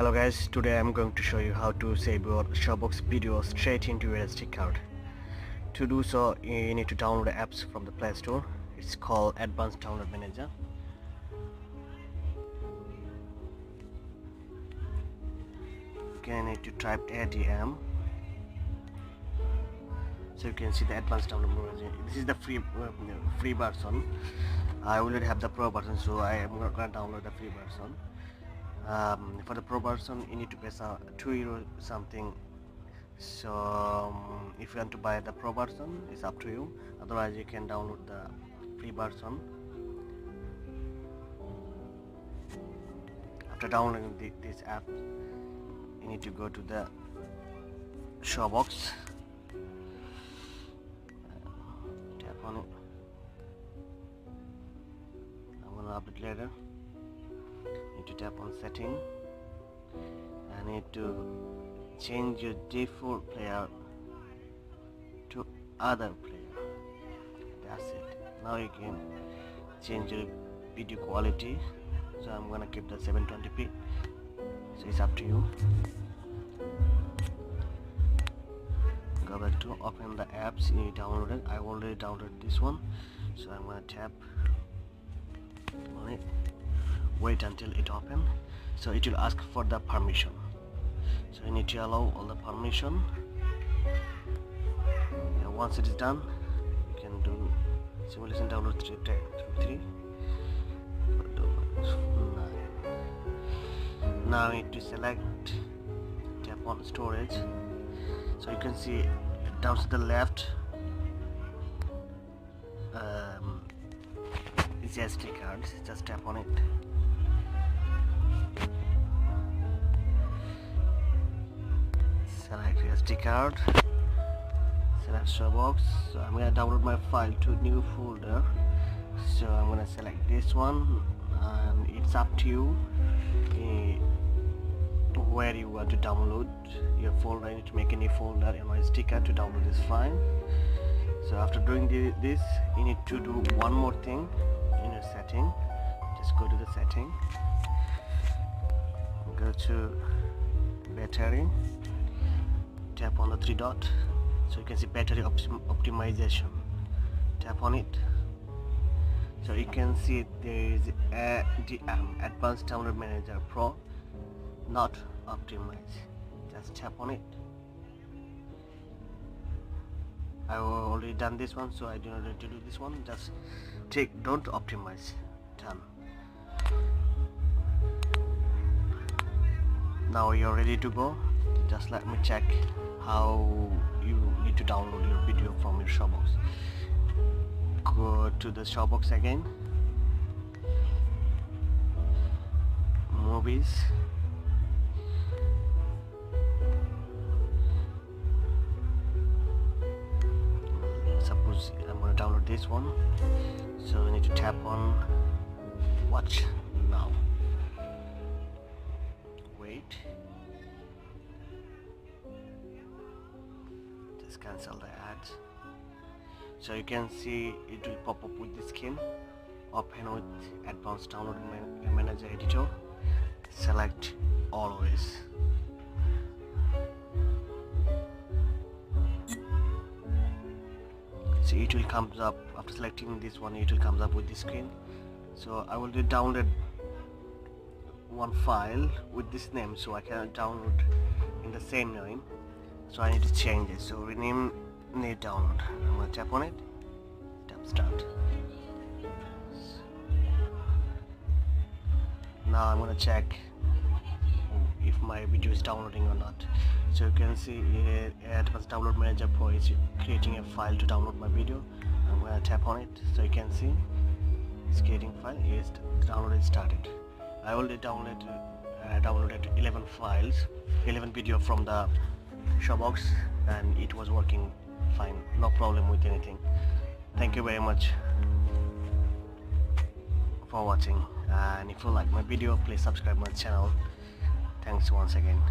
Hello guys, today I'm going to show you how to save your showbox video straight into your SD card. To do so, you need to download apps from the Play Store. It's called Advanced Download Manager. Okay, you need to type ADM. So you can see the Advanced Download Manager. This is the free version. I already have the pro version, so I am not going to download the free version. For the pro version you need to pay €2 something, so if you want to buy the pro version it's up to you, otherwise you can download the free version. After downloading this app, you need to go to the showbox, tap on it. I'm gonna update later. Need to tap on setting and need to change your default player to other player. That's it. Now you can change your video quality, so I'm gonna keep the 720p, so it's up to you. Go back to open the apps you downloaded. I already downloaded this one, so I'm gonna tap on it. Wait until it opens, so it will ask for the permission, so you need to allow all the permission. And once it is done, you can do simulation download 3. Now you need to select, tap on storage, so you can see down to the left is SD card. Just tap on it. Select SD card, select showbox. So I'm gonna download my file to new folder, so I'm gonna select this one, and it's up to you where you want to download your folder. You need to make a new folder in my SD card to download this file. So after doing this, you need to do one more thing in your setting. Just go to the setting, go to battery, tap on the 3 dot, so you can see battery optimization. Tap on it, so you can see there is Advanced Download Manager Pro, not optimize. Just tap on it. I already done this one, so I do not need to do this one. Just don't optimize. Done. Now you're ready to go. Just let me check how you need to download your video from your showbox. Go to the showbox again, movies, suppose I'm going to download this one, so we need to tap on watch now. Wait, just cancel the ads. So you can see it will pop up with the screen. Open with Advanced Download Manager Editor, select always. So it will comes up after selecting this one, it will comes up with the screen. So I will download one file with this name, so I can download in the same name, so I need to change it. So rename, need download. I'm going to tap on it, tap start. Now I'm going to check if my video is downloading or not. So you can see Advanced Download Manager Pro is creating a file to download my video. I'm going to tap on it, so you can see it's creating file. Yes, the download is started. I already downloaded 11 video from the showbox, and it was working fine, no problem with anything. Thank you very much for watching, and if you like my video, please subscribe my channel. Thanks once again.